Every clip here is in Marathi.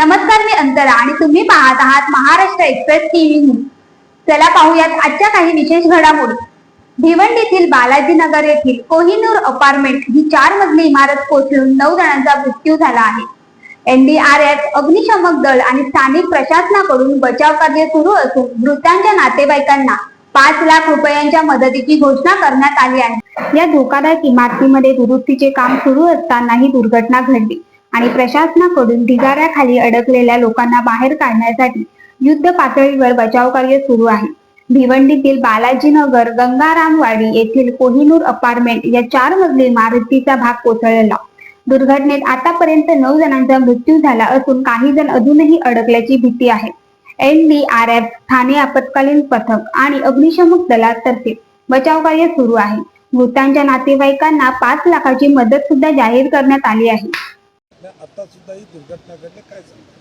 नमस्कार, मी अंतरा आणि तुम्ही पाहत आहात महाराष्ट्र एक्सप्रेस टीव्ही न्यूज। चला पाहूयात आजच्या काही विशेष घडामोडी। भिवंडीतील बालाजी नगर येथील कोहिनूर अपार्टमेंट ही 4 मजली इमारत कोसळून 9 जणांचा मृत्यू झाला आहे। एनडीआरएफ, अग्निशमक दल आणि स्थानिक प्रशासनाकडून बचाव कार्य सुरू असून मृतांच्या नातेवाईकांना 5 लाख रुपयांच्या मदतीची घोषणा करण्यात आली आहे। या धोकादायक इमारतीमध्ये दुरुस्तीचे काम सुरू असताना ही दुर्घटना घडली आणि प्रशासनाकडून ढिगाऱ्याखाली अडकलेल्या लोकांना बाहेर काढण्यासाठी युद्ध पातळीवर बचाव कार्य सुरू आहे। भिवंडीतील बालाजीनगर गंगारामवाडी येथील कोहिनूर अपार्टमेंट या 4 मजली इमारतीचा भाग कोसळला। दुर्घटनेत आतापर्यंत 9 जणांचा मृत्यू झाला असून काही जण अजूनही अडकल्याची भीती आहे। एनडीआरएफ, ठाणे आपत्कालीन पथक आणि अग्निशमक दलातर्फे बचाव कार्य सुरू आहे। मृतांच्या नातेवाईकांना 5 लाखाची मदत सुद्धा जाहीर करण्यात आली आहे। आता सुद्धा ही दुर्घटना घडली, काय सांगता?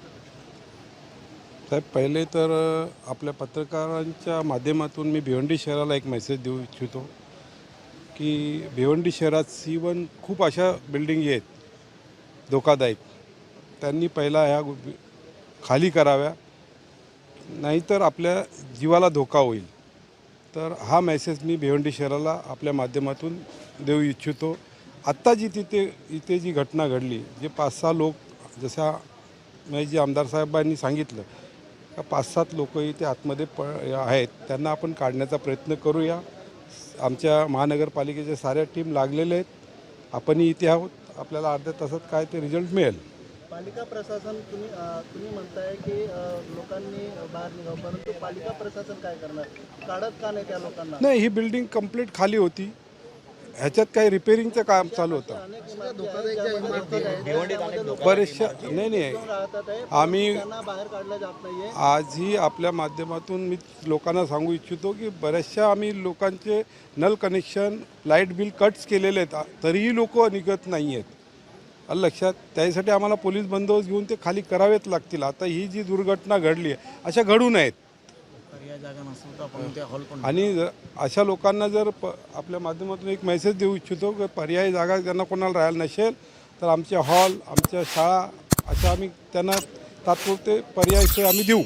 साहेब, पहिले तर आपल्या पत्रकारांच्या माध्यमातून मी भिवंडी शहराला एक मेसेज देऊ इच्छितो की भिवंडी शहरात C1 खूप अशा बिल्डिंगी आहेत धोकादायक, त्यांनी पहिला ह्या खाली कराव्या, नाहीतर आपल्या जीवाला धोका होईल। तर हा मेसेज मी भिवंडी शहराला आपल्या माध्यमातून देऊ इच्छितो। आत्ता जी इथे जी घटना घडली, जे 5-6 लोक, जसा जी आमदार साहेबांनी सांगितलं का 5-7 लोक इथे आतमध्ये आहेत, त्यांना आपण काढण्याचा प्रयत्न करूया। आमच्या महानगरपालिकेच्या साऱ्या टीम लागलेले आहेत, आपणही इथे आहोत। आपल्याला अर्ध्या तासात काय ते रिझल्ट मिळेल। पालिका प्रशासन तुम्ही म्हणताय की लोकांनी बाहेर निघावं, परंतु पालिका प्रशासन काय करणार? काढत का नाही त्या लोकांना? नाही, ही बिल्डिंग कंप्लीट खाली होती, ह्याच्यात काही रिपेअरिंगचं काम चालू होतं। बरेचशा नाही आम्ही बाहेर काढलं जात नाहीये। आजही आपल्या माध्यमातून मी लोकांना सांगू इच्छितो की बऱ्याचशा आम्ही लोकांचे नल कनेक्शन, लाईट बिल कट्स केलेले आहेत, तरीही लोक निघत नाही आहेत। लक्षात, त्यासाठी आम्हाला पोलीस बंदोबस्त घेऊन ते खाली करावेच लागतील। आता ही जी दुर्घटना घडली आहे अशा घडू नयेत, आणि अशा लोकांना जर आपल्या माध्यमातून एक मेसेज देऊ इच्छितो की पर्यायी जागा ज्यांना कोणाला राहायला नसेल तर आमचे हॉल, आमच्या शाळा अशा आम्ही त्यांना तात्पुरते पर्याय आम्ही देऊ।